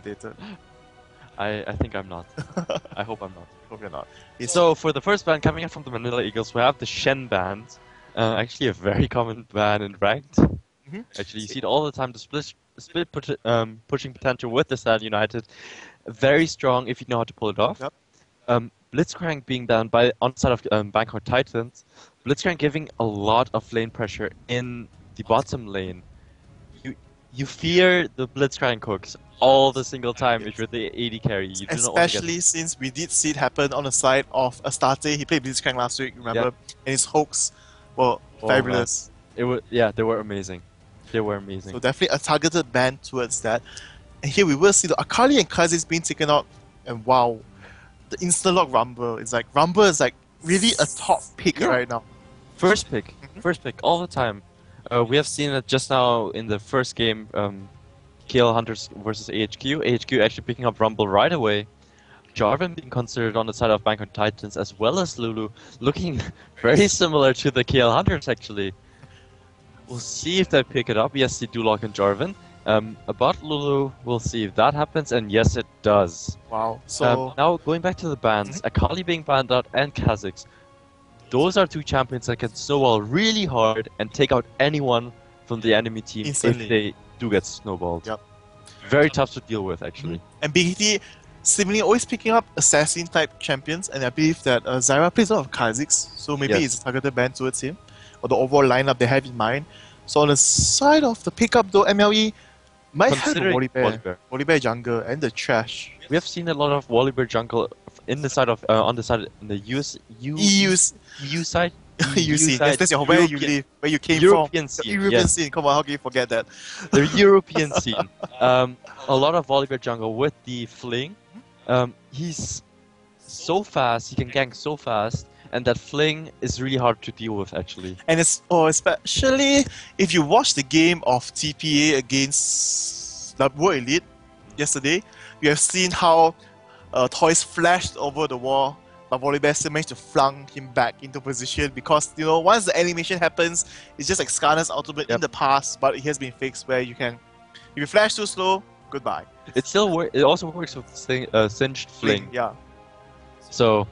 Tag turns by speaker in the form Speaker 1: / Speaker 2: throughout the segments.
Speaker 1: updated.
Speaker 2: I think I'm not. I hope I'm not.
Speaker 1: Hope you're not.
Speaker 2: So for the first band coming up from the Manila Eagles, we have the Shen band. Actually, a very common band in ranked. Actually, you see it all the time. The pushing potential with the Stand United, very strong if you know how to pull it off.
Speaker 1: Yep.
Speaker 2: Blitzcrank being banned on the side of Bangkok Titans. Blitzcrank giving a lot of lane pressure in the bottom lane. You fear the Blitzcrank hooks all the single time if you're the AD carry. You do not want to
Speaker 1: Especially since we did see it happen on the side of Astarte. He played Blitzcrank last week, remember?
Speaker 2: Yep.
Speaker 1: And his hooks were fabulous.
Speaker 2: They were amazing. They were amazing.
Speaker 1: So definitely a targeted ban towards that. And here we will see the Akali and Kha'Zix being taken out, and wow, the instant-lock Rumble. It's like Rumble is like really a top pick right now.
Speaker 2: First pick all the time. We have seen it just now in the first game, KL Hunters versus AHQ. AHQ actually picking up Rumble right away. Jarvan being considered on the side of Bangkok Titans as well as Lulu, looking very similar to the KL Hunters actually. We'll see if they pick it up. Yes, they do lock in Jarvan. About Lulu, we'll see if that happens, and yes, it does.
Speaker 1: Wow. So
Speaker 2: now going back to the bans, Akali being banned out and Kha'Zix. Those are two champions that can snowball really hard and take out anyone from the enemy team
Speaker 1: instantly
Speaker 2: if they do get snowballed.
Speaker 1: Yep.
Speaker 2: Very tough to deal with, actually.
Speaker 1: And BKT seemingly always picking up assassin-type champions, and I believe that Zyra plays a lot of Kha'Zix, so maybe it's a targeted ban towards him, or the overall lineup they have in mind. So on the side of the pickup though, MLE might have the Volibear jungle and the trash.
Speaker 2: We have seen a lot of Volibear jungle in the side of on the side in the EU side.
Speaker 1: EU
Speaker 2: side.
Speaker 1: Yes, that's where you live, where you came
Speaker 2: European
Speaker 1: from.
Speaker 2: Scene,
Speaker 1: The European
Speaker 2: yes.
Speaker 1: scene. Come on, how can you forget that?
Speaker 2: The European scene. A lot of Volibear jungle with the fling. He's so fast. He can gank so fast. And that fling is really hard to deal with, actually.
Speaker 1: And it's especially if you watch the game of TPA against the World Elite yesterday, you have seen how Toys flashed over the wall, but Volibear still managed to flung him back into position because, you know, once the animation happens, it's just like Skarner's ultimate in the past, but it has been fixed where you can, if you flash too slow, goodbye.
Speaker 2: It also works with Singed Fling.
Speaker 1: Yeah.
Speaker 2: So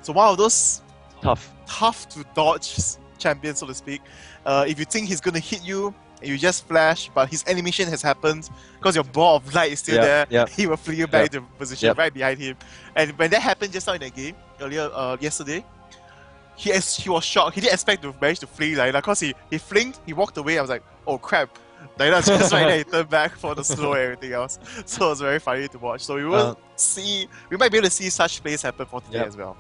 Speaker 1: one of those
Speaker 2: tough
Speaker 1: to dodge champion, so to speak. If you think he's gonna hit you and you just flash, but his animation has happened because your ball of light is still there, he will fling you back into position right behind him. And when that happened just now in the game earlier yesterday, he was shocked. He didn't expect to manage to fling like that because he flinged, he walked away. I was like, oh crap. Like that's just right there, he turned back for the slow and everything else. So it was very funny to watch. So we will we might be able to see such plays happen for today as well.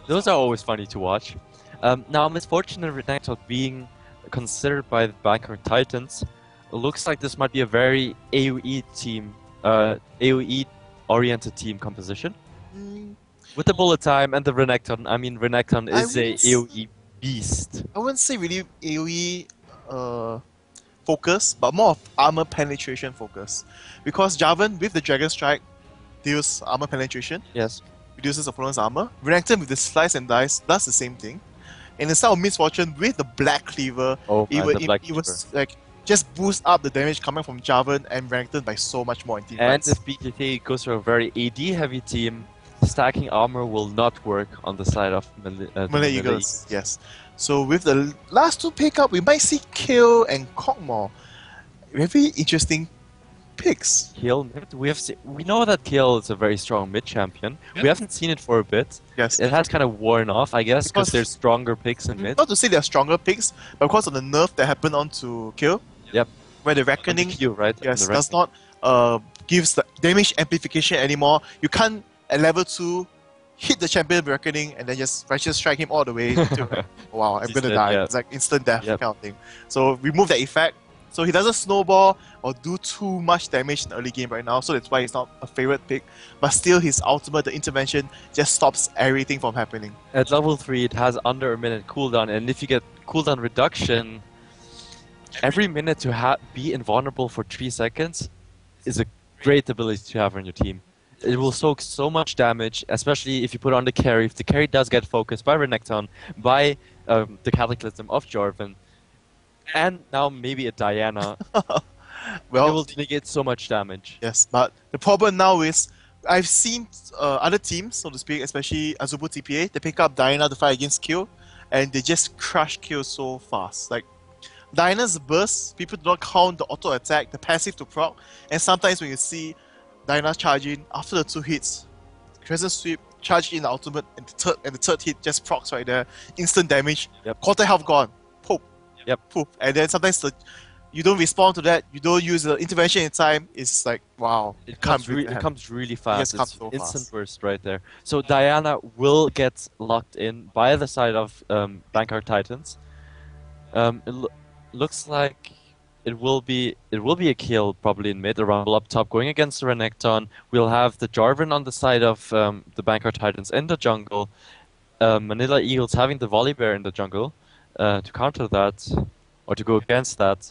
Speaker 2: Those are always funny to watch. Now, Misfortune and Renekton being considered by the Bangkok Titans, it looks like this might be a very AoE team, AoE-oriented team composition. With the bullet time and the Renekton, I mean, Renekton is a AoE beast.
Speaker 1: I wouldn't say really AoE focus, but more of armor penetration focus. Because Jarvan with the Dragon Strike deals armor penetration.
Speaker 2: Yes.
Speaker 1: Reduces opponent's armor. Renekton with the Slice and Dice does the same thing. And instead of Misfortune with the Black Cleaver, it was like just boost up the damage coming from Jarvan and Renekton by so much more in team
Speaker 2: And
Speaker 1: fights.
Speaker 2: if BKT goes for a very AD heavy team, stacking armor will not work on the side of
Speaker 1: Manila Eagles. Yes. So with the last two pickup, we might see Kill and Kog'Maw. Very interesting picks.
Speaker 2: Kill mid. We know that Kill is a very strong mid champion. We haven't seen it for a bit.
Speaker 1: Yes.
Speaker 2: It has kind of worn off, I guess, because there's stronger picks in mid.
Speaker 1: Not to say they're stronger picks, but because of the nerf that happened onto Kill.
Speaker 2: Yep.
Speaker 1: Where the Reckoning does not gives the damage amplification anymore. You can't at level 2 hit the champion with Reckoning and then just strike him all the way to wow, I'm gonna die. It's like instant death kind of thing. So remove that effect. So he doesn't snowball or do too much damage in the early game right now, so that's why he's not a favorite pick. But still, his ultimate, the intervention, just stops everything from happening.
Speaker 2: At level 3, it has under a minute cooldown, and if you get cooldown reduction, every minute to be invulnerable for 3 seconds is a great ability to have on your team. It will soak so much damage, especially if you put on the carry. If the carry does get focused by Renekton, by the Cataclysm of Jarvan, and now maybe a Diana.
Speaker 1: Well,
Speaker 2: it will negate so much damage.
Speaker 1: Yes, but the problem now is I've seen other teams, so to speak, especially Azubu TPA, they pick up Diana to fight against Kill, and they just crush Kill so fast. Like Diana's burst, people do not count the auto attack, the passive to proc, and sometimes when you see Diana charging after the 2 hits, Crescent Sweep, charge in the ultimate, and the third hit just procs right there, instant damage, quarter health gone, poof, poof, and then sometimes you don't respond to that, you don't use the intervention in time, it's like, wow.
Speaker 2: It comes really fast.
Speaker 1: It's
Speaker 2: so instant burst right there. So Diana will get locked in by the side of Bankard Titans. Looks like it will be a kill probably in mid, a rumble up top going against the Renekton. We'll have the Jarvan on the side of the Bankard Titans in the jungle. Manila Eagles having the Volibear in the jungle to counter that, or to go against that.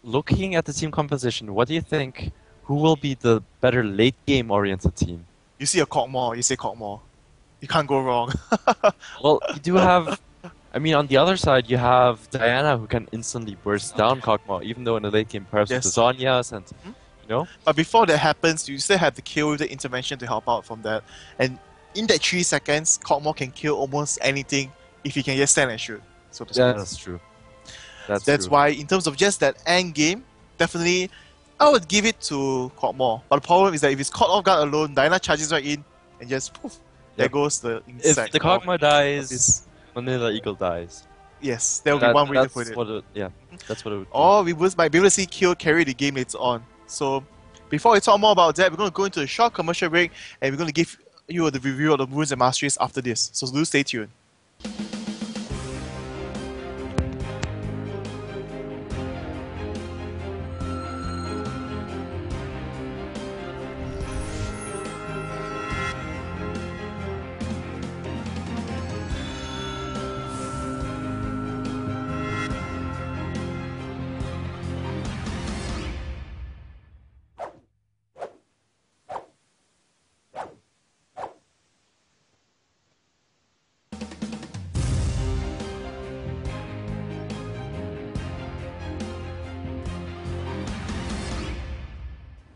Speaker 2: Looking at the team composition, what do you think? Who will be the better late game oriented team?
Speaker 1: You see a Kog'Maw, you say Kog'Maw. You can't go wrong.
Speaker 2: Well, you do have. I mean, on the other side, you have Diana who can instantly burst down Kog'Maw, even though in the late game, perhaps with the Zhonyas and you know.
Speaker 1: But before that happens, you still have to kill with the intervention to help out from that. And in that 3 seconds, Kog'Maw can kill almost anything if he can just stand and shoot. So to speak.
Speaker 2: Yeah, that's true.
Speaker 1: That's why, in terms of just that end game, definitely, I would give it to Kog'Maw. But the problem is that if it's caught off guard alone, Diana charges right in and just poof, there goes the insect.
Speaker 2: If the Kog'Maw dies, Manila Eagle dies.
Speaker 1: Yes, there will be one way to put it.
Speaker 2: That's what it would be.
Speaker 1: Or we might be able to see Kill carry the game later on. So, before we talk more about that, we're going to go into a short commercial break and we're going to give you the review of the runes and masteries after this. So, do stay tuned.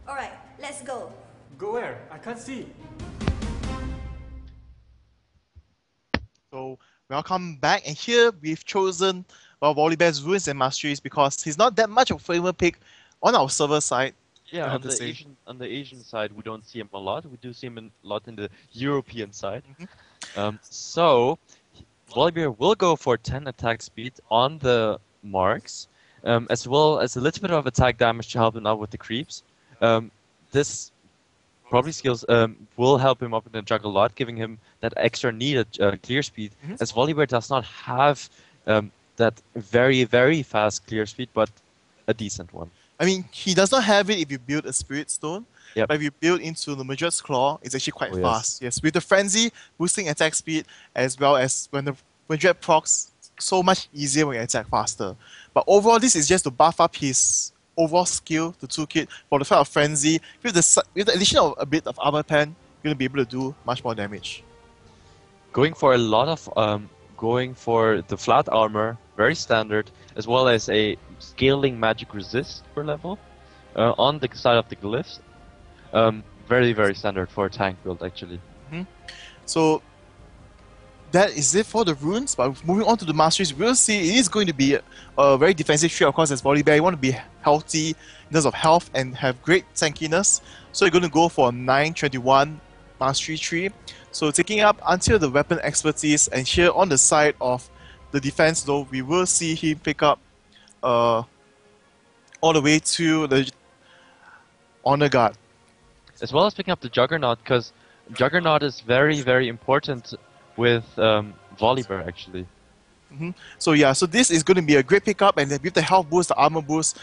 Speaker 3: Alright, let's go.
Speaker 4: Go where? I can't see.
Speaker 1: So, welcome back, and here we've chosen Volibear's runes and masteries because he's not that much of a flavor pick on our server side.
Speaker 2: Yeah, on the Asian side, we don't see him a lot. We do see him a lot in the European side. So, Volibear will go for 10 attack speed on the marks, as well as a little bit of attack damage to help him out with the creeps. This probably skills will help him up in the jungle a lot, giving him that extra needed clear speed, as Volibear does not have that very, very fast clear speed, but a decent one.
Speaker 1: I mean, he does not have it if you build a Spirit Stone,
Speaker 2: but
Speaker 1: if you build into the Madred's Claw, it's actually quite fast. Yes, with the Frenzy, boosting attack speed, as well as when the Madred procs, so much easier when you attack faster. But overall, this is just to buff up his overall skill, the toolkit, for the fight of Frenzy. With the addition of a bit of Armor Pen, you're going to be able to do much more damage.
Speaker 2: Going for a lot of, going for the flat armor, very standard, as well as a scaling magic resist per level on the side of the glyphs. Very, very standard for a tank build, actually.
Speaker 1: So, that is it for the runes, but moving on to the masteries, we'll see it is going to be a very defensive trait, of course, as Volibear. You want to be healthy in terms of health and have great tankiness. So you're going to go for a 921 mastery tree. So taking up until the weapon expertise, and here on the side of the defense though, we will see him pick up all the way to the Honor Guard.
Speaker 2: As well as picking up the Juggernaut, because Juggernaut is very, very important with Volibear, actually.
Speaker 1: So yeah, so this is going to be a great pickup, and with the health boost, the armor boost,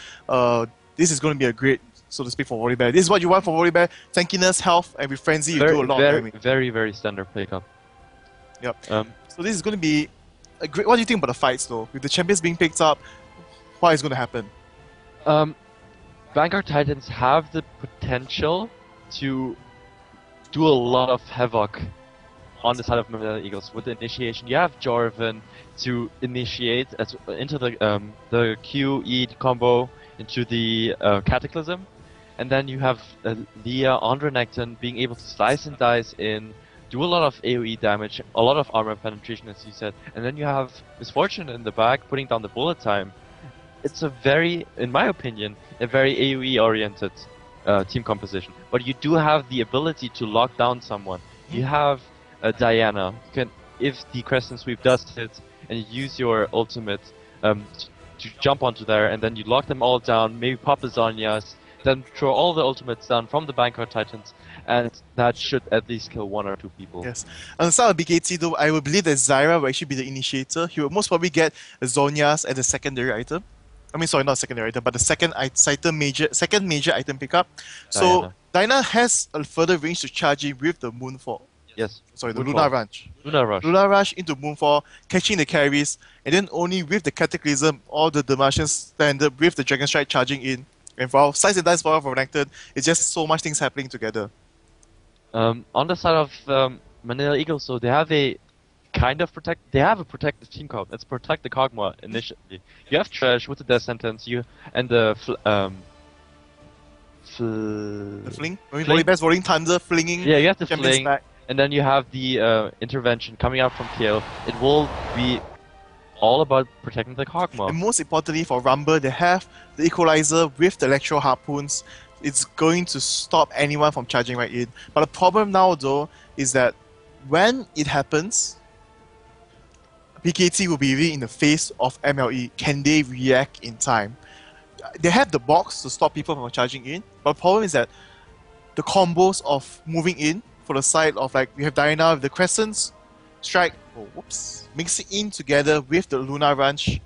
Speaker 1: this is going to be a great, so to speak, for Volibear. This is what you want for Volibear: tankiness, health, and with Frenzy, you do a lot of damage.
Speaker 2: Very, very standard pickup.
Speaker 1: Yep. So this is going to be a great. What do you think about the fights, though? With the champions being picked up, what is going to happen?
Speaker 2: Vanguard Titans have the potential to do a lot of havoc on the side of Manila Eagles with the initiation. You have Jarvan to initiate into the Q-E combo. into the Cataclysm, and then you have Leah on Renekton being able to slice and dice in, do a lot of AoE damage, a lot of armor penetration as you said, and then you have Misfortune in the back putting down the bullet time. It's a very, in my opinion, a very AoE oriented team composition. But you do have the ability to lock down someone. You have Diana. You can, if the Crescent Sweep does hit, and you use your ultimate to jump onto there, and then you lock them all down, maybe pop a Zhonya's, then throw all the ultimates down from the Bankard Titans, and that should at least kill 1 or 2 people.
Speaker 1: Yes. On the side of BKT though, I would believe that Zyra will actually be the initiator. He will most probably get a Zhonya's as a secondary item. I mean, sorry, not secondary item, but the second major item pickup. So Diana has a further range to charge in with the Moonfall.
Speaker 2: Yes.
Speaker 1: Sorry, the Luna Rush.
Speaker 2: Luna Rush.
Speaker 1: Luna Rush into Moonfall, catching the carries, and then only with the Cataclysm or the Demacian standard with the Dragon Strike charging in. And for Slice and Dice for Renekton, it's just so much things happening together.
Speaker 2: On the side of Manila Eagles, so they have a kind of protective team card. Let's protect the Kog'Maw initially. You have Trash with the death sentence, and the
Speaker 1: fling? Best Rolling Thunder flinging.
Speaker 2: Yeah, you have the
Speaker 1: champions
Speaker 2: fling,
Speaker 1: back.
Speaker 2: and then you have the intervention coming out from KO. It will be all about protecting the Kog'Maw.
Speaker 1: And most importantly for Rumble, they have the Equalizer with the Electro Harpoons. It's going to stop anyone from charging right in. But the problem now though is that when it happens, BKT will be really in the face of MLE. Can they react in time? They have the box to stop people from charging in, but the problem is that the combos of moving in for the side of, like, we have Diana with the Crescents Strike, mixing in together with the Luna Ranch,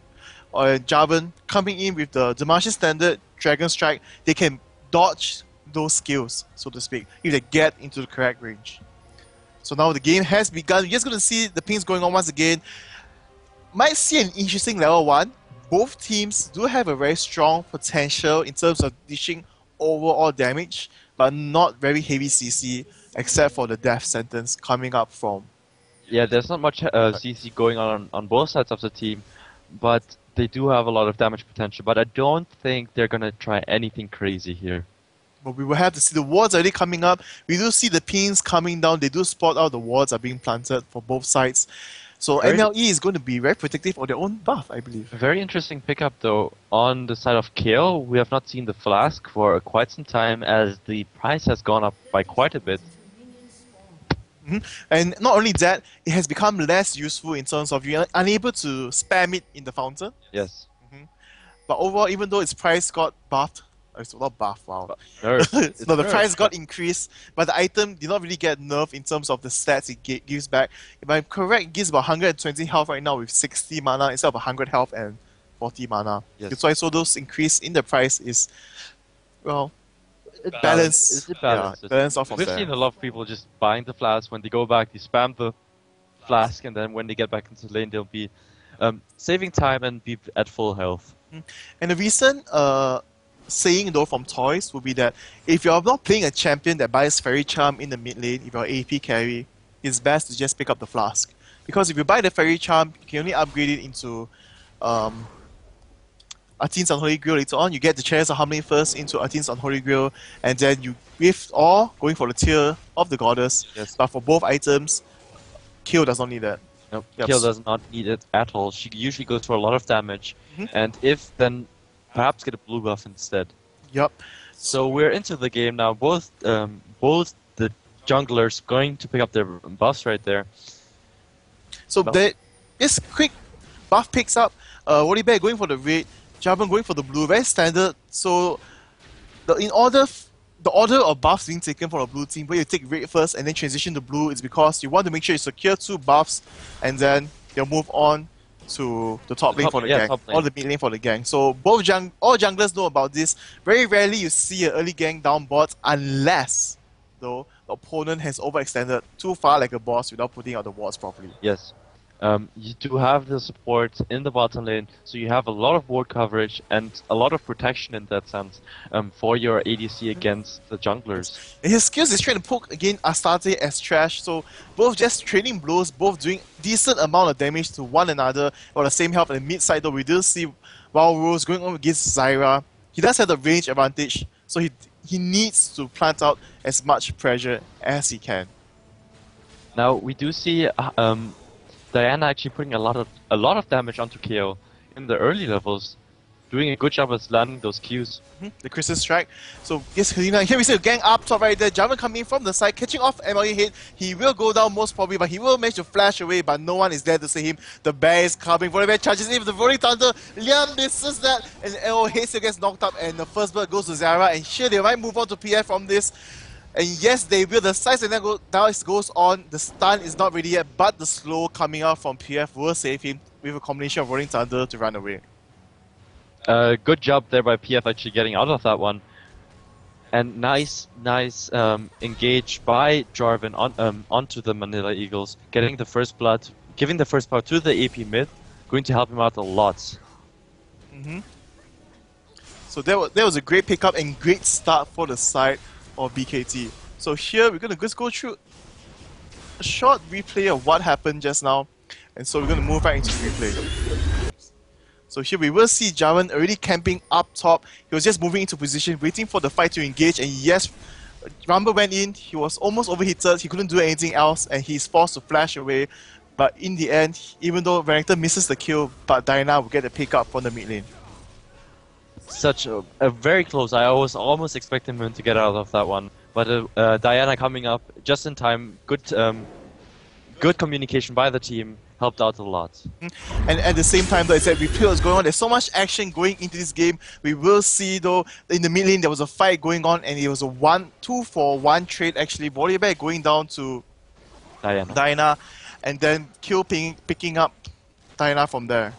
Speaker 1: or Jarvan coming in with the Demacian Standard Dragon Strike. They can dodge those skills, so to speak, if they get into the correct range. So now the game has begun. You're just going to see the pings going on once again. Might see an interesting level 1. Both teams do have a very strong potential in terms of dishing overall damage, but not very heavy CC, except for the death sentence coming up from.
Speaker 2: Yeah, there's not much CC going on both sides of the team, but they do have a lot of damage potential. But I don't think they're gonna try anything crazy here.
Speaker 1: But we will have to see the wards already coming up. We do see the pins coming down. They do spot out the wards are being planted for both sides. So MLE is going to be very protective of their own buff, I believe.
Speaker 2: Very interesting pickup though. On the side of KO, we have not seen the Flask for quite some time, as the price has gone up by quite a bit.
Speaker 1: And not only that, it has become less useful in terms of you're unable to spam it in the fountain.
Speaker 2: Yes.
Speaker 1: But overall, even though its price got buffed, it's not buffed, wow.
Speaker 2: Nerfed.
Speaker 1: No, the price got increased, but the item did not really get nerfed in terms of the stats it gives back. If I'm correct, it gives about 120 health right now with 60 mana instead of 100 health and 40 mana.
Speaker 2: Yes.
Speaker 1: So I saw those increase in the price is, well, balance.
Speaker 2: It's balance.
Speaker 1: Yeah, balance off of
Speaker 2: We've
Speaker 1: there.
Speaker 2: seen a lot of people just buying the Flask. When they go back, they spam the Flask, and then when they get back into the lane, they'll be saving time and be at full health.
Speaker 1: And the recent saying though from Toys would be that if you're not playing a champion that buys Fairy Charm in the mid lane, if you're AP carry, it's best to just pick up the Flask. Because if you buy the Fairy Charm, you can only upgrade it into Atene's Unholy Grail later on. You get the Chalice of Harmony first into Atene's Unholy Grail, and then you going for the Tear of the Goddess.
Speaker 2: Yes.
Speaker 1: But for both items, Kill does not need that.
Speaker 2: Nope.
Speaker 1: Yep.
Speaker 2: Kill does not need it at all. She usually goes for a lot of damage, and if then perhaps get a blue buff instead.
Speaker 1: Yep.
Speaker 2: So we're into the game now. Both the junglers going to pick up their buffs right there.
Speaker 1: So this quick buff picks up. Wody Bear going for the red, Jarvan going for the blue. Very standard. So the order of buffs being taken for the blue team, where you take red first and then transition to blue, is because you want to make sure you secure 2 buffs, and then they'll move on to the top lane for the gang, or the mid lane for the gang. So all junglers know about this. Very rarely you see an early gang down bot, unless though the opponent has overextended too far like a boss without putting out the wards properly.
Speaker 2: Yes. You do have the support in the bottom lane, so you have a lot of ward coverage and a lot of protection in that sense for your ADC against the junglers.
Speaker 1: And his skills is trying to poke again Astarte as trash, so both just trading blows, both doing decent amount of damage to one another, or the same health on the mid side though. We do see Wild Rose going on against Zyra, he does have the range advantage, so he needs to plant out as much pressure as he can.
Speaker 2: Now we do see Diana actually putting a lot of damage onto KO in the early levels, doing a good job of landing those Qs.
Speaker 1: The Crystal Strike. So yes, here we see a gang up top right there. Javan coming from the side, catching off MLE hit. He will go down most probably, but he will manage to flash away, but no one is there to save him. The bear is coming. Volibear charges in with the Rolling Thunder. Liam misses that, and MLE still gets knocked up, and the first blood goes to Zara, and here they might move on to PF from this. And yes, they will. The size and then goes on. The stun is not ready yet, but the slow coming out from PF will save him with a combination of Rolling Thunder to run away.
Speaker 2: Good job there by PF actually getting out of that one. And nice engage by Jarvan onto the Manila Eagles, getting the first blood, giving the first power to the AP mid, going to help him out a lot.
Speaker 1: So that was a great pickup and great start for the side of BKT. So here we're going to just go through a short replay of what happened just now, and so we're going to move right into replay. So here we will see Javan already camping up top. He was just moving into position, waiting for the fight to engage, and yes, Rumble went in, he was almost overheated, he couldn't do anything else, and he's forced to flash away. But in the end, even though Renekton misses the kill, but Diana will get the pick up from the mid lane.
Speaker 2: Such a very close. I was almost expecting him to get out of that one, but Diana coming up just in time. Good communication by the team helped out a lot.
Speaker 1: And at the same time, though, as that replay was going on, there's so much action going into this game. We will see, though, in the mid lane there was a fight going on, and it was a 2-for-1 trade actually. Volibear going down to Diana, and then Kill picking up Diana from there.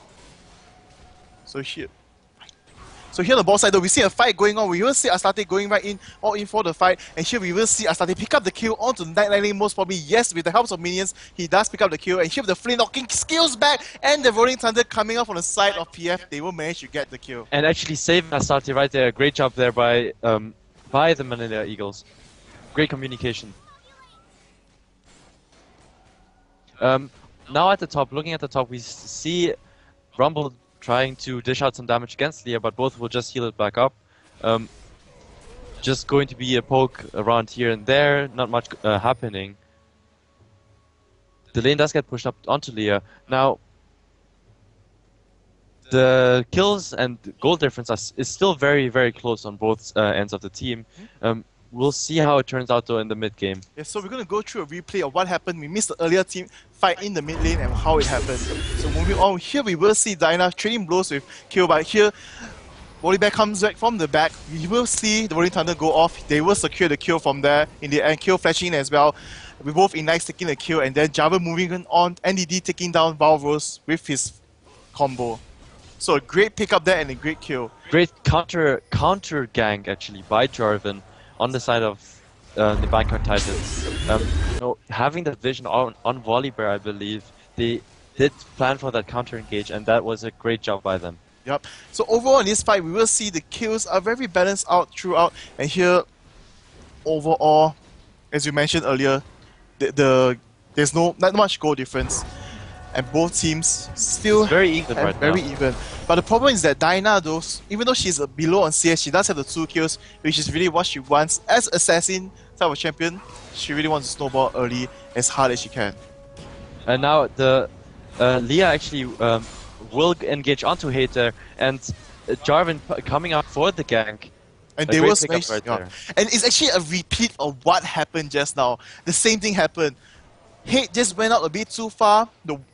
Speaker 1: So here on the ball side, though, we see a fight going on. We will see Astarte going right in, all in for the fight. And here we will see Astarte pick up the kill onto Night Lightning most probably. Yes, with the help of minions, he does pick up the kill. And here with the Flame knocking skills back and the Rolling Thunder coming up on the side of PF, they will manage to get the kill.
Speaker 2: And actually saving Astarte right there. Great job there by the Manila Eagles. Great communication. Now at the top, looking at the top, we see Rumble trying to dish out some damage against Leah, but both will just heal it back up. Just going to be a poke around here and there, not much happening. The lane does get pushed up onto Leah. Now, the kills and goal difference is still very, very close on both ends of the team. We'll see how it turns out though in the mid game.
Speaker 1: Yeah, so we're going to go through a replay of what happened. We missed the earlier team fight in the mid lane and how it happened. So moving on, here we will see Diana trading blows with Kill, but here Volibear comes back from the back. We will see the Rolling Thunder go off. They will secure the kill from there. In the end, Kill flashing in as well. We both Ignites taking the kill, and then Java moving on. NDD taking down Valrose with his combo. So a great pickup there and a great kill.
Speaker 2: Great counter gank actually by Jarvan on the side of the Vanguard Titans. Having that vision on Volibear, I believe, they did plan for that counter engage, and that was a great job by them.
Speaker 1: Yep. So overall in this fight, we will see the kills are very balanced out throughout, and here, overall, as you mentioned earlier, there's not much goal difference, and both teams still
Speaker 2: very even right
Speaker 1: very
Speaker 2: now.
Speaker 1: even. But the problem is that Diana, though, even though she's below on CS, she does have the 2 kills, which is really what she wants as assassin type of champion. She really wants to snowball early as hard as she can.
Speaker 2: And now the Leah actually will engage onto Hater, and Jarvan coming up for the gank.
Speaker 1: And they will smash right there. And it's actually a repeat of what happened just now. The same thing happened. Hate just went out a bit too far.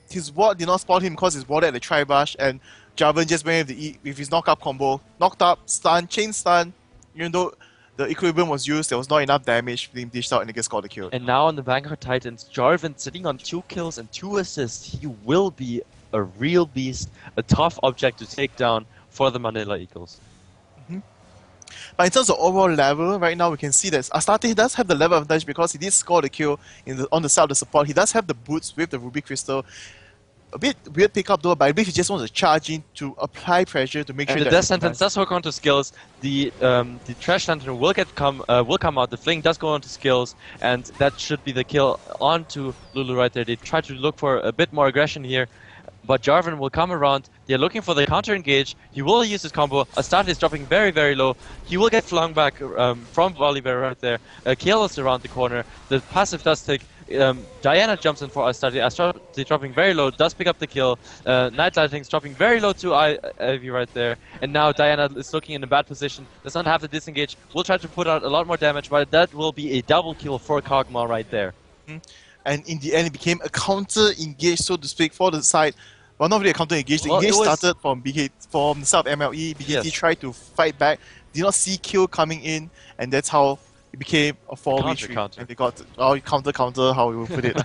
Speaker 1: His ward did not spot him because his ward at the Tri-Bash, and Jarvan just went with his knock-up combo. Knocked up, stun, chain stun. Even though the equilibrium was used, there was not enough damage being dished out, and he gets got the kill.
Speaker 2: And now on the Vanguard Titans, Jarvan sitting on 2 kills and 2 assists. He will be a real beast, a tough object to take down for the Manila Eagles.
Speaker 1: But in terms of overall level, right now we can see that Astarte does have the level advantage because he did score the kill on the side of the support. He does have the boots with the Ruby Crystal. A bit weird pickup though, but I believe he just wants to charge in to apply pressure to make sure
Speaker 2: that
Speaker 1: the
Speaker 2: Death Sentence does hook onto skills. The Trash Lantern will come out. The Fling does go onto skills, and that should be the kill onto Lulu right there. They try to look for a bit more aggression here. But Jarvan will come around, they're looking for the counter engage, he will use his combo, Astarte is dropping very, very low, he will get flung back from Volibear right there, Kayle is around the corner, the passive does take, Diana jumps in for Astarte, Astarte dropping very low, does pick up the kill, Night Lightning's dropping very low to Ivy right there, and now Diana is looking in a bad position, does not have the disengage, will try to put out a lot more damage, but that will be a double kill for Kog'Maw right there.
Speaker 1: And in the end, it became a counter-engage, so to speak, for the side. Well, not really a counter-engage. The engage started from from the side of MLE. BKT tried to fight back, did not see kill coming in, and that's how it became a 4v3. And they got counter, how we would put it.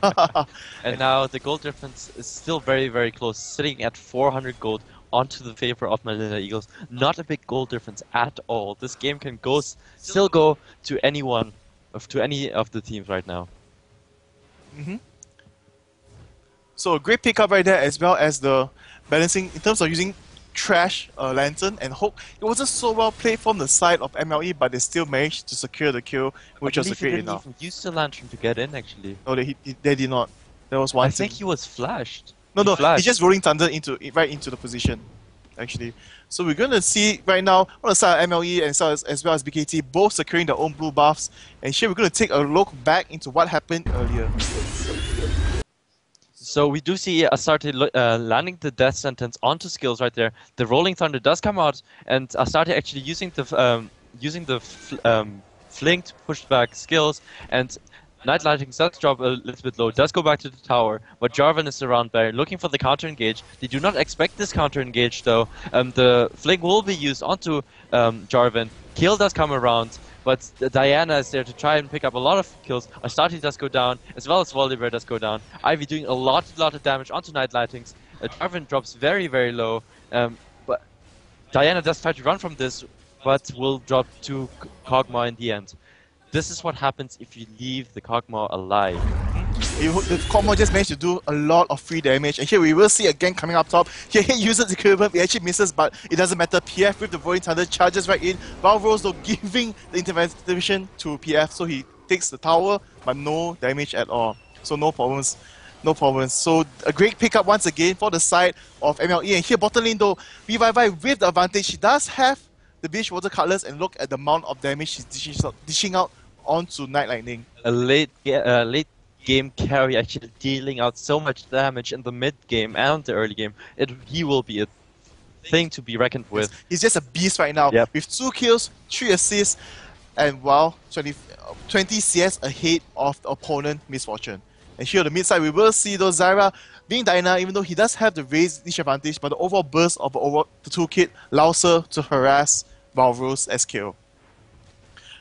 Speaker 2: And now the gold difference is still very, very close, sitting at 400 gold onto the favor of Manila Eagles. Not a big gold difference at all. This game can still go to any of the teams right now.
Speaker 1: So a great pickup right there, as well as the balancing in terms of using Trash, Lantern, and Hook. It wasn't so well played from the side of MLE, but they still managed to secure the kill, which was a great enough.
Speaker 2: He didn't even use the Lantern to get in, actually.
Speaker 1: No, they did not. There was one.
Speaker 2: I think he was flashed.
Speaker 1: No, he just rolling thunder right into the position, actually. So we're going to see right now on the side of MLE and as well as BKT both securing their own blue buffs. And here we're going to take a look back into what happened earlier.
Speaker 2: So we do see Astarte landing the death sentence onto skills right there. The rolling thunder does come out, and Astarte actually using the fling to push back skills, and Night Lightning does drop a little bit low, does go back to the tower, but Jarvan is around there looking for the counter engage. They do not expect this counter engage though. The fling will be used onto Jarvan. Kayle does come around, but Diana is there to try and pick up a lot of kills. Astarte does go down, as well as Volibear does go down. Ivy doing a lot of damage onto Night Lightnings. Jarvan drops very, very low, but Diana does try to run from this, but will drop to Kog'Maw in the end. This is what happens if you leave the Kog'Maw alive.
Speaker 1: The Kog'Maw just managed to do a lot of free damage, and here we will see again coming up top. Here he uses the equipment, it actually misses, but it doesn't matter. PF with the Rolling Thunder charges right in. Valros though giving the intervention to PF, so he takes the tower, but no damage at all. So no problems. So a great pickup once again for the side of MLE, and here bottom lane though, Revive with the advantage. He does have the Beach Water Cutlass, and look at the amount of damage he's dishing out onto Night Lightning.
Speaker 2: A late game carry actually dealing out so much damage in the mid game and the early game. He will be a thing to be reckoned with.
Speaker 1: He's just a beast right now.
Speaker 2: Yep.
Speaker 1: With 2 kills, 3 assists, and wow, 20 CS ahead of the opponent, Misfortune. And here on the mid side, we will see though Zyra being Diana, even though he does have the raised disadvantage, but the overall burst of the toolkit allows her to harass Valros as kill.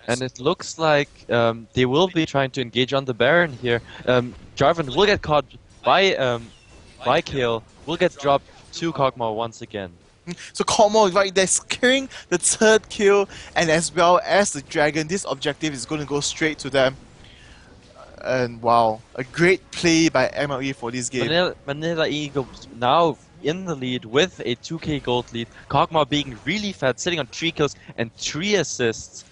Speaker 2: And it looks like they will be trying to engage on the Baron here. Jarvan will get caught by Kayle, will get dropped to Kog'Maw once again.
Speaker 1: So Kog'Maw right there securing the 3rd kill, and as well as the Dragon, this objective is going to go straight to them. And wow, a great play by MLE for this game.
Speaker 2: Manila Eagles now in the lead with a 2k gold lead. Kog'Maw being really fat, sitting on 3 kills and 3 assists.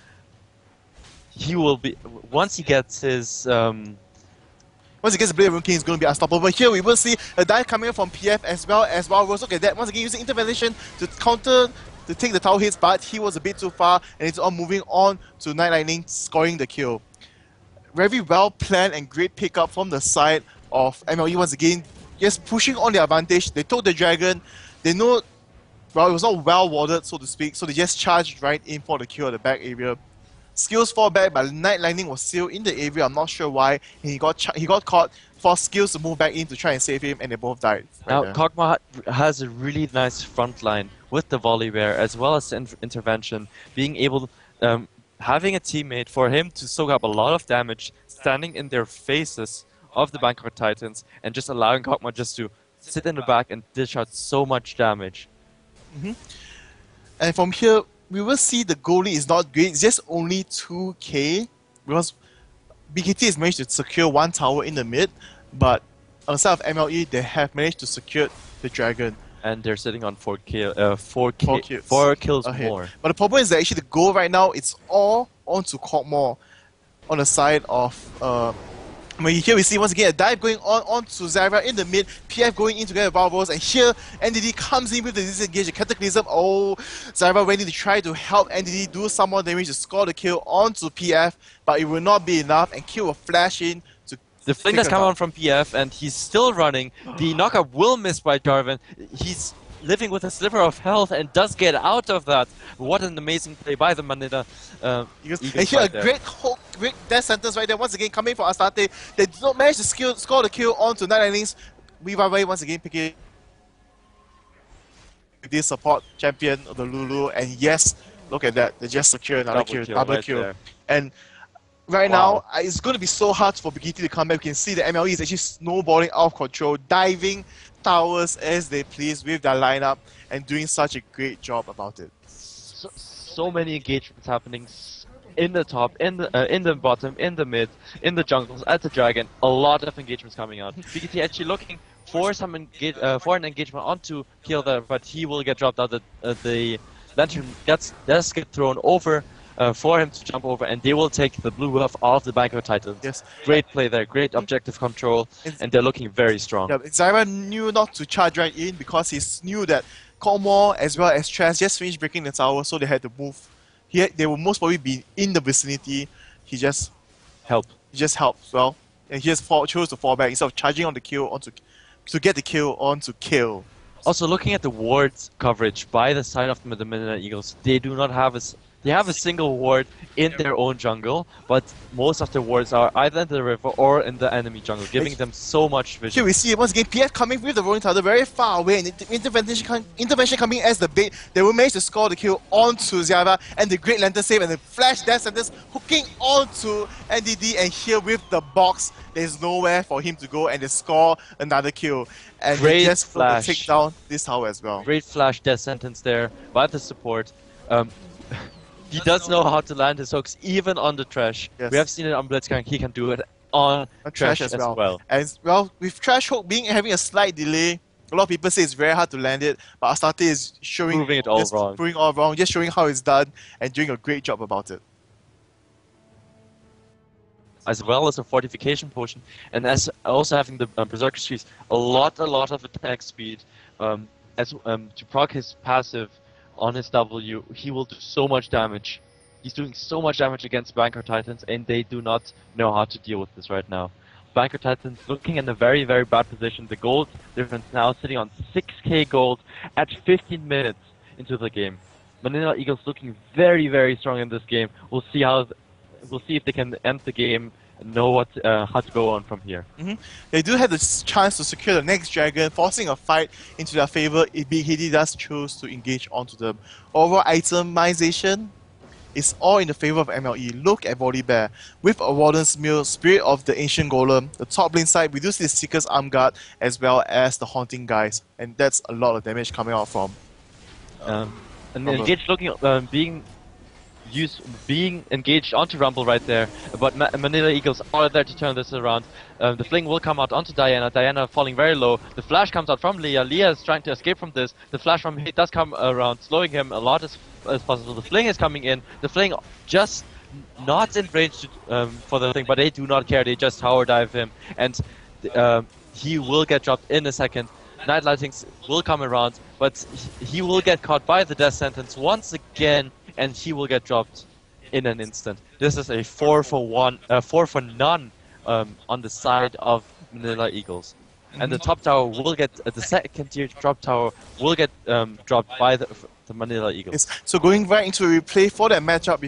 Speaker 2: He will be, once he gets his
Speaker 1: once he gets the Blade Rune King, he's going to be unstoppable. Here we will see a dive coming from PF as well as Valros. Look at that, once again using intervention to counter, to take the tower hits, but he was a bit too far, and it's all moving on to Night Lightning scoring the kill. Very well planned and great pickup from the side of MLE once again, just pushing on their advantage. They took the Dragon, they know, well, it was not well warded, so to speak, so they just charged right in for the kill at the back area. Skills fall back, but Night Lightning was still in the area. I'm not sure why. He got caught, forced Skills to move back in to try and save him, and they both died.
Speaker 2: Now, Kog'Maw has a really nice front line with the Volibear, as well as the intervention, being able to, having a teammate for him to soak up a lot of damage, standing in their faces of the Bangkok Titans, and just allowing Kog'Maw just to sit in the back and dish out so much damage.
Speaker 1: And from here, we will see the goalie is not great. It's just only 2k, because BKT has managed to secure 1 tower in the mid, but on the side of MLE, they have managed to secure the Dragon.
Speaker 2: And they're sitting on 4 kills
Speaker 1: ahead.
Speaker 2: more.
Speaker 1: But the problem is that actually the goal right now, it's all onto Kog'Maw on the side of Here we see once again a dive going on to Zyra in the mid, PF going in together with Valvos, and here NDD comes in with the disengage, the Cataclysm. Oh, Zyra went in to try to help NDD do some more damage to score the kill onto PF, but it will not be enough, and Q will flash in to...
Speaker 2: The fling has come on from PF, and he's still running. The knockup will miss by Jarvan. He's living with a sliver of health and does get out of that. What an amazing play by the Manila Eagles.
Speaker 1: And here a great hook, great death sentence right there. Once again coming for Astarte. They did not manage to score the kill onto Nightlinings. Weavaway once again picking this support champion of the Lulu. And yes, look at that. They just secure another double kill. And right now, it's going to be so hard for BKT to come back. We can see the MLE is actually snowballing out of control, diving towers as they please with their lineup and doing such a great job about it.
Speaker 2: So many engagements happening in the top, in the bottom, in the mid, in the jungles, at the dragon. A lot of engagements coming out. BKT actually looking for some for an engagement onto kill there, but he will get dropped out. The lantern does get thrown over for him to jump over, and they will take the blue buff off the Bangkok Titans.
Speaker 1: Yes.
Speaker 2: Great play there, great objective control, and they're looking very strong.
Speaker 1: Yeah, Zyra knew not to charge right in because he knew that Cormor as well as Trash just finished breaking the tower, so they had to move. They will most probably be in the vicinity. He just helped. Well, and he just chose to fall back instead of charging on the kill to get the kill onto kill.
Speaker 2: Also, looking at the wards coverage by the side of the Manila Eagles, they do not have they have a single ward in their own jungle, but most of the wards are either in the river or in the enemy jungle, giving them so much vision.
Speaker 1: Here we see once again PF coming with the rolling thunder very far away, and intervention coming as the bait. They will manage to score the kill onto Zyra, and the great lantern save and the flash death sentence hooking onto NDD, and here with the box, there's nowhere for him to go, and they score another kill. And
Speaker 2: great
Speaker 1: they just
Speaker 2: flash.
Speaker 1: Take down this tower as well.
Speaker 2: Great flash death sentence there by the support. He does know how to land his hooks even on the trash.
Speaker 1: Yes.
Speaker 2: We have seen it on Blitzcrank. He can do it on trash as well.
Speaker 1: And well, with trash hook having a slight delay, a lot of people say it's very hard to land it, but Astarte is proving it all wrong, just showing how it's done and doing a great job about it.
Speaker 2: As well as a fortification potion, and as also having the Berserker Trees, a lot of attack speed. To proc his passive on his W, he will do so much damage. He's doing so much damage against Bangkok Titans, and they do not know how to deal with this right now. Bangkok Titans looking in a very, very bad position. The gold difference now sitting on 6k gold at 15 minutes into the game. Manila Eagles looking very, very strong in this game. We'll see if they can end the game and know how to go on from here.
Speaker 1: They do have the chance to secure the next dragon, forcing a fight into their favor if BKT does choose to engage onto them. Overall itemization is all in the favor of MLE. Look at Volibear with a Warden's Mill, Spirit of the Ancient Golem. The top lane side, we do see the Seeker's Arm Guard as well as the Haunting Guys, and that's a lot of damage coming out from.
Speaker 2: And engaged looking being engaged onto Rumble right there, but Manila Eagles are there to turn this around. The fling will come out onto Diana. Diana falling very low. The flash comes out from Leah. Leah is trying to escape from this. The flash from Hit does come around, slowing him a lot as possible. The fling is coming in. The fling just not in range for the thing, but they do not care. They just tower dive him, and he will get dropped in a second. Night Lightings will come around, but he will get caught by the death sentence once again, and he will get dropped in an instant. This is a 4 for none on the side of Manila Eagles. And the top tower will get, the second tier drop tower will get dropped by the Manila Eagles.
Speaker 1: Yes. So going right into a replay for that matchup,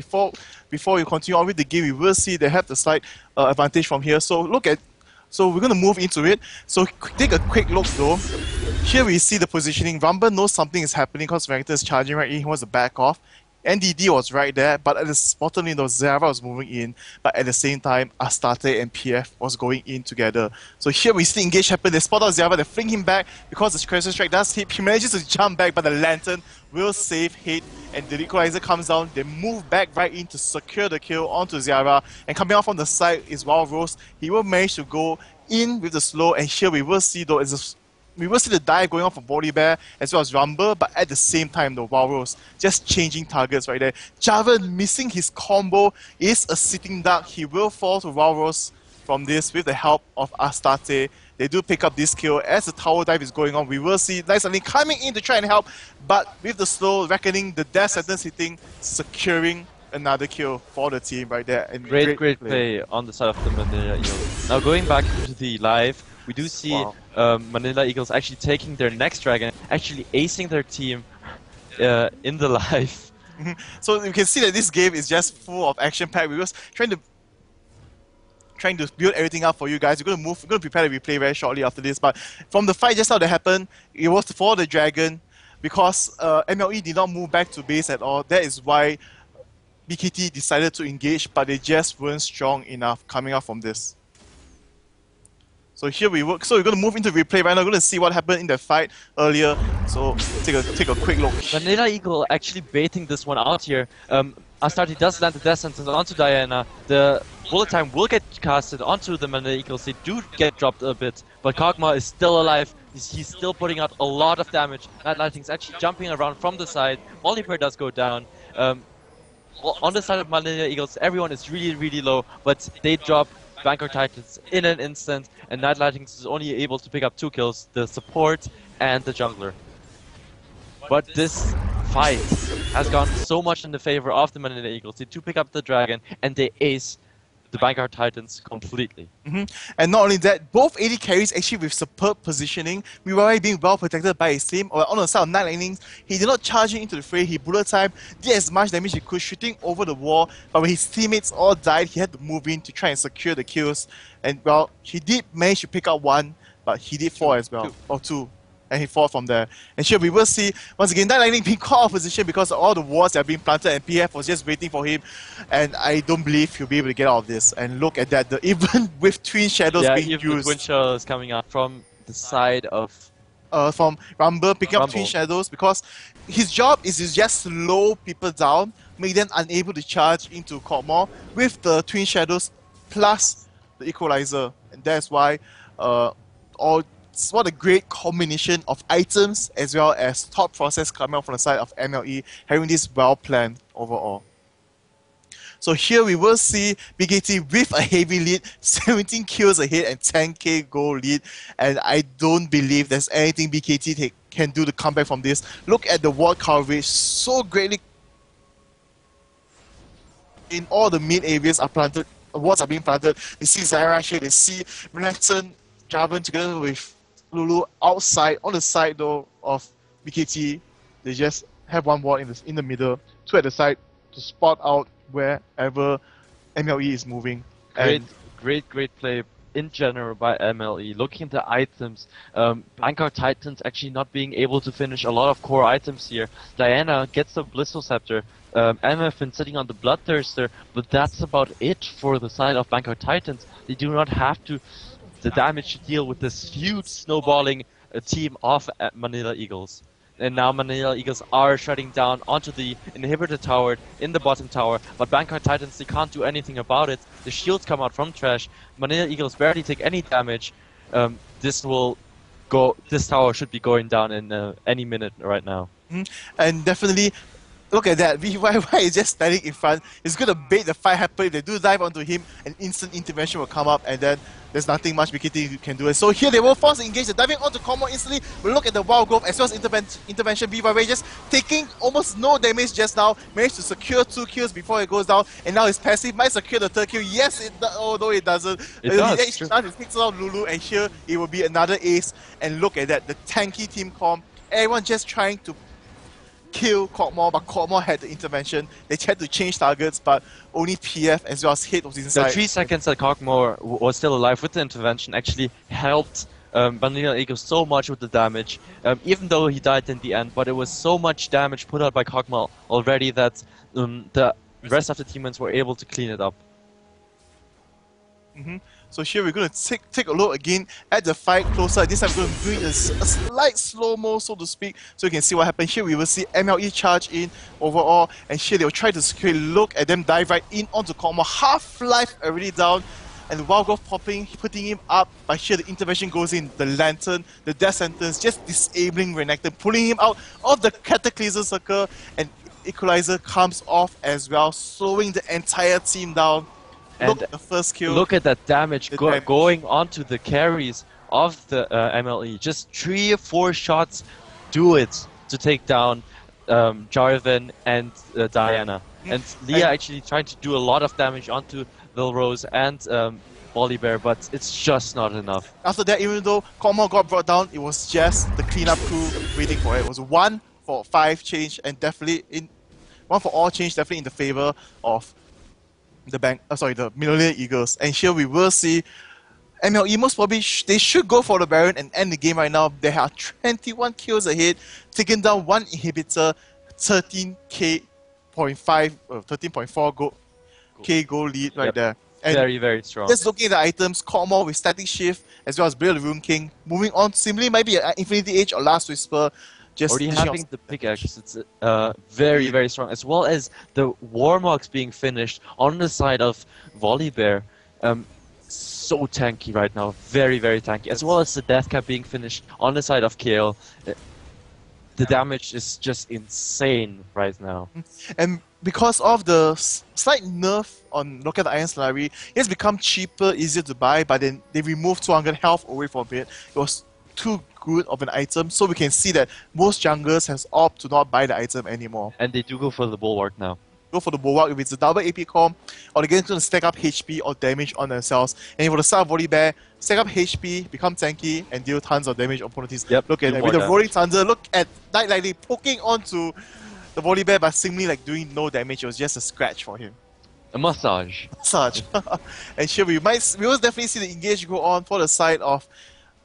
Speaker 1: before we continue on with the game, we will see they have the slight advantage from here. So we're going to move into it. So take a quick look though. Here we see the positioning. Rumble knows something is happening because Vector is charging right in. He wants to back off. NDD was right there, but at the bottom lane, Zyra was moving in, but at the same time, Astarte and PF was going in together. So here we see engage happen. They spot out Zyra, they fling him back because the Crescent Strike does hit. He manages to jump back, but the Lantern will save hit, and the Equalizer comes down. They move back right in to secure the kill onto Zyra, and coming out from the side is Wild Rose. He will manage to go in with the slow, and here we will see though we will see the dive going on for Volibear as well as Rumble, but at the same time, the Wild Rose just changing targets right there. Jarvan missing his combo is a sitting duck. He will fall to Wild Rose from this with the help of Astarte. They do pick up this kill. As the tower dive is going on, we will see Night Lightning coming in to try and help, but with the slow reckoning, the death sentence hitting, securing another kill for the team right there. And
Speaker 2: great play on the side of the Manila Eagles. Now going back to the live, we do see Manila Eagles actually taking their next dragon, actually acing their team in the live.
Speaker 1: So you can see that this game is just full of action pack. We were trying to build everything up for you guys. We're gonna prepare the replay very shortly after this. But from the fight just now that happened, it was for the dragon because MLE did not move back to base at all. That is why BKT decided to engage, but they just weren't strong enough coming out from this. So here we work. So we're going to move into replay right now. We're going to see what happened in the fight earlier. So take a quick look.
Speaker 2: Manila Eagle actually baiting this one out here. Astarte does land the death sentence onto Diana. The bullet time will get casted onto the Manila Eagles. They do get dropped a bit, but Kog'Maw is still alive. He's still putting out a lot of damage. Night Lightning's actually jumping around from the side. Mollyper does go down. On the side of Manila Eagles, everyone is really low, but they drop Bangkok Titans in an instant, and Night Lightning is only able to pick up 2 kills, the support and the jungler. But this fight has gone so much in the favor of the Manila Eagles. They do pick up the dragon, and they ace the Bangkok Titans completely.
Speaker 1: And not only that, both AD carries actually with superb positioning. We were already being well protected by his team. Or on the side of Night Lightning, he did not charge into the fray. He bullet time, did as much damage he could, shooting over the wall. But when his teammates all died, he had to move in to try and secure the kills. And well, he did manage to pick up 1, but he did 4 as well, or 2. And he fought from there. And here we will see, once again, Night Lightning being caught out of position because of all the walls that are being planted, and PF was just waiting for him. And I don't believe he'll be able to get out of this. And look at that, even with Twin Shadows being used.
Speaker 2: Yeah, Twin Shadows coming out from the side of...
Speaker 1: from Rumble, picking up Twin Shadows, because his job is to just slow people down, make them unable to charge into Kog'Maw with the Twin Shadows plus the Equalizer. And that's why what a great combination of items as well as thought process coming out from the side of MLE, having this well planned overall. So here we will see BKT with a heavy lead, 17 kills ahead and 10k gold lead, and I don't believe there's anything BKT can do to come back from this. Look at the ward coverage, so greatly in all the mid areas are planted, wards are being planted. They see Zyra here, they see Renekton, Jarvan together with Lulu outside, on the side though of BKT. They just have 1 ward in the middle, 2 at the side to spot out wherever MLE is moving.
Speaker 2: Great play in general by MLE. Looking at the items, Bangkok Titans actually not being able to finish a lot of core items here. Diana gets the Blissful Scepter. MF been sitting on the Bloodthirster, but that's about it for the side of Bangkok Titans. They do not have the damage to deal with this huge snowballing team of Manila Eagles. And now Manila Eagles are shutting down onto the inhibitor tower in the bottom tower, but Bangkok Titans, they can't do anything about it. The shields come out from trash. Manila Eagles barely take any damage. This tower should be going down in any minute right now.
Speaker 1: And definitely, look at that. VYY is just standing in front. It's going to bait the fight happen. If they do dive onto him, an instant intervention will come up, and then there's nothing much BKT can do. And so here they will force to engage. They're diving onto Kog'Maw instantly. But look at the wild growth as well as intervention. VYY just taking almost no damage just now. Managed to secure 2 kills before it goes down. And now his passive might secure the 3rd kill. Yes, although it doesn't.
Speaker 2: It does.
Speaker 1: It picks out Lulu, and here it will be another ace. And look at that, the tanky team comp. Everyone just trying to kill Kog'Maw, but Kog'Maw had the intervention. They tried to change targets, but only PF as well as Hit was inside.
Speaker 2: The 3 seconds that Kog'Maw was still alive with the intervention actually helped Manila Eagles so much with the damage, even though he died in the end, but it was so much damage put out by Kog'Maw already that the rest of the teammates were able to clean it up.
Speaker 1: So here we're going to take a look again at the fight closer. This time we're going to do a slight slow-mo, so to speak, so you can see what happened. Here we will see MLE charge in overall, and here they'll try to secure. Look at them dive right in onto Kog'Maw. Half-life already down, and the Wild Growth popping, putting him up, but here the intervention goes in. The Lantern, the Death Sentence, just disabling Renekton, pulling him out of the Cataclysm Circle, and Equalizer comes off as well, slowing the entire team down. Look at the first kill.
Speaker 2: Look at that damage going onto the carries of the MLE. Just 3 or 4 shots do it to take down Jarvan and Diana. And Leah actually trying to do a lot of damage onto Vilrose and Volibear, but it's just not enough.
Speaker 1: After that, even though Kog'Maw got brought down, it was just the cleanup crew waiting for it. It was 1 for 5 change, and definitely 1 for all change, definitely in the favor of the Manila Eagles. And here we will see MLE most probably they should go for the Baron and end the game right now. They have 21 kills ahead, taking down 1 inhibitor, 13.4 goal lead right there. And
Speaker 2: very, very strong.
Speaker 1: Just looking at the items, Kog'Maw with Static Shift, as well as Blade of the Rune King. Moving on, similarly, maybe an Infinity Edge or Last Whisper. Just
Speaker 2: already having the pickaxe, it's very, very strong. As well as the Warmogs being finished on the side of Volibear. So tanky right now, very, very tanky. As well as the Death Cap being finished on the side of KL. The damage is just insane right now.
Speaker 1: And because of the slight nerf on Look at the Iron Slurry, it has become cheaper, easier to buy, but then they removed 200 health away from it. It was too good of an item, so we can see that most junglers has opted to not buy the item anymore.
Speaker 2: And they do go for the Bulwark now.
Speaker 1: Go for the Bulwark if it's a double AP comp, or they're going to stack up HP or damage on themselves. And for the start of Volibear, stack up HP, become tanky, and deal tons of damage on opponents.
Speaker 2: Yep,
Speaker 1: look at that. With the Roaring Thunder, look at Night Lightning poking onto the Volibear, but seemingly like doing no damage. It was just a scratch for him.
Speaker 2: A massage.
Speaker 1: And here we will definitely see the engage go on for the side of,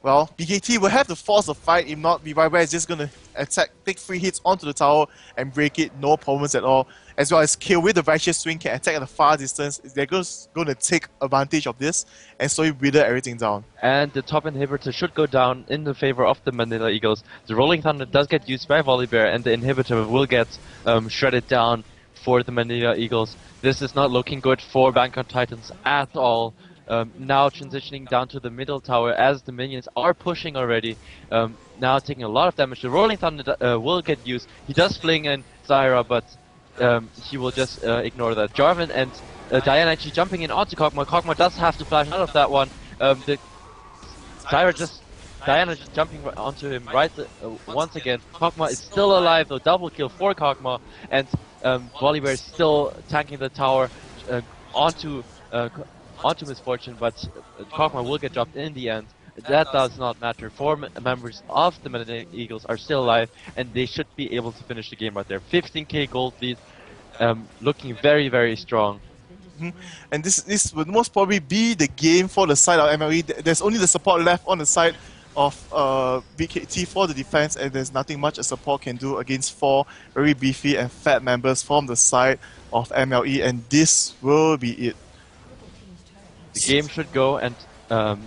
Speaker 1: well, BKT will have to force a fight. If not, Volibear is just going to attack, take 3 hits onto the tower and break it, no problems at all. As well as Kill with the Righteous Swing can attack at a far distance. They're going to take advantage of this and slowly wither everything down.
Speaker 2: And the top inhibitor should go down in the favor of the Manila Eagles. The Rolling Thunder does get used by Volibear, and the inhibitor will get shredded down for the Manila Eagles. This is not looking good for Bangkok Titans at all. Now transitioning down to the middle tower as the minions are pushing already. Now taking a lot of damage. The Rolling Thunder will get used. He does fling in Zyra, but he will just ignore that. Jarvan and Diana actually jumping in onto Kog'Maw. Kog'Maw does have to flash out of that one. Diana just jumping onto him right once again. Kog'Maw is still alive though. Double kill for Kog'Maw, and Volibear is still tanking the tower onto Misfortune, but Kog'Maw will get dropped in the end. That does not matter. 4 members of the Manila Eagles are still alive, and they should be able to finish the game right there. 15k gold lead, looking very, very strong.
Speaker 1: And this would most probably be the game for the side of MLE. There's only the support left on the side of BKT for the defense, and there's nothing much a support can do against 4 very beefy and fat members from the side of MLE, and this will be it.
Speaker 2: The game should go and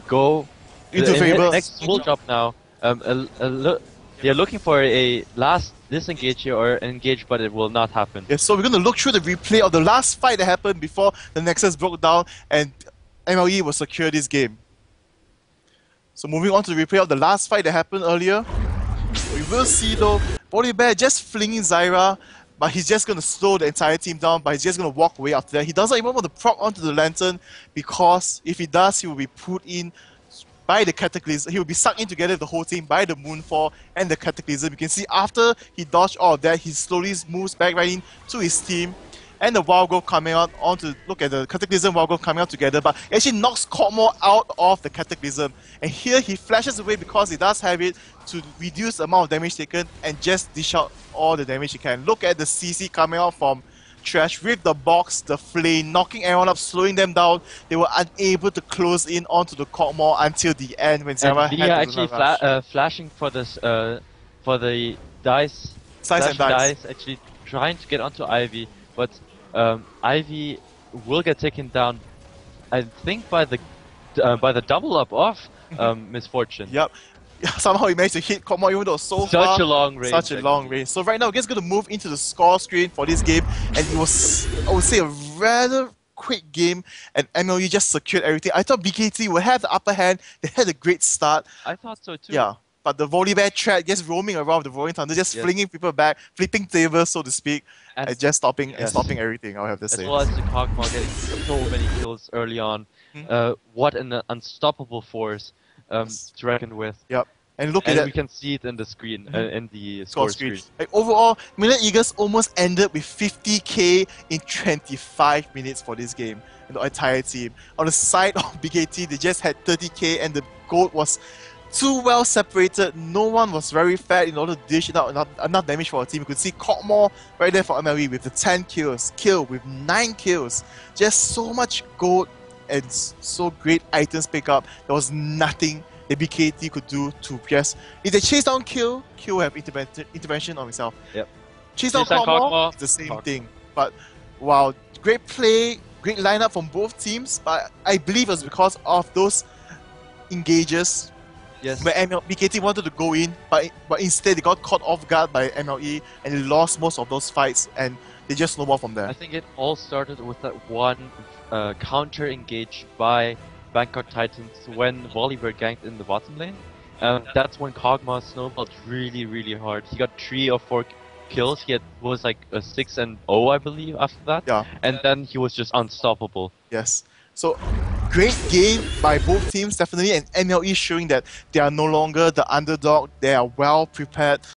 Speaker 2: go
Speaker 1: into favor.
Speaker 2: Next full drop now. They're looking for a last disengage here or engage, but it will not happen.
Speaker 1: Yes, so we're going to look through the replay of the last fight that happened before the Nexus broke down and MLE will secure this game. So moving on to the replay of the last fight that happened earlier, we will see though Volibear just flinging Zyra, but he's just going to slow the entire team down, but he's just going to walk away after that. He doesn't even want to proc onto the Lantern, because if he does, he will be put in by the Cataclysm. He will be sucked in together with the whole team by the Moonfall and the Cataclysm. You can see after he dodged all of that, he slowly moves back right into his team. And the Wild Growth coming out onto, look at the Cataclysm, Wild Growth coming out together, but it actually knocks Kog'Maw out of the Cataclysm. And here he flashes away because he does have it to reduce the amount of damage taken and just dish out all the damage he can. Look at the CC coming out from Trash with the box, the flame, knocking everyone up, slowing them down. They were unable to close in onto the Kog'Maw until the end when Sarah had
Speaker 2: actually flashing for this for the dice. Dice actually trying to get onto Ivy, but Ivy will get taken down, I think, by the double up of Misfortune.
Speaker 1: Yep. Somehow he managed to hit Kog'Maw even though so far.
Speaker 2: Such a long range.
Speaker 1: Such a long range. So right now we're just going to move into the score screen for this game, and it was, I would say, a rather quick game, and MLE just secured everything. I thought BKT would have the upper hand. They had a great start.
Speaker 2: I thought so too.
Speaker 1: Yeah. but the volleyball threat just roaming around the Roaring Thunder, just flinging people back, flipping tables, so to speak, and just stopping everything, I'll have to say.
Speaker 2: As well as the Kog'Maw getting so many kills early on. What an unstoppable force to reckon with.
Speaker 1: Yep. And look at that.
Speaker 2: We can see it in the screen, in the score screen.
Speaker 1: Like, overall, Manila Eagles almost ended with 50k in 25 minutes for this game, and the entire team. On the side of BKT, they just had 30k, and the gold was too well separated. No one was very fair in order to dish it out enough damage for our team. You could see Kog'Maw right there for MLE with the 10 kills, Kill with 9 kills. Just so much gold and so great items pick up. There was nothing that BKT could do to just... If they chase down Kill will have intervention on himself.
Speaker 2: Yep.
Speaker 1: Chase down Kog'Maw, it's the same thing. But wow, great play, great lineup from both teams, but I believe it was because of those engages where BKT wanted to go in, but instead they got caught off guard by MLE and they lost most of those fights, and they just snowballed from there.
Speaker 2: I think it all started with that one counter engage by Bangkok Titans when Volleybird ganked in the bottom lane. That's when Kog'Maw snowballed really, really hard. He got 3 or 4 kills. He was like a 6-0, I believe, after that.
Speaker 1: Yeah.
Speaker 2: And then he was just unstoppable.
Speaker 1: Yes. So, great game by both teams, definitely, and MLE showing that they are no longer the underdog. They are well prepared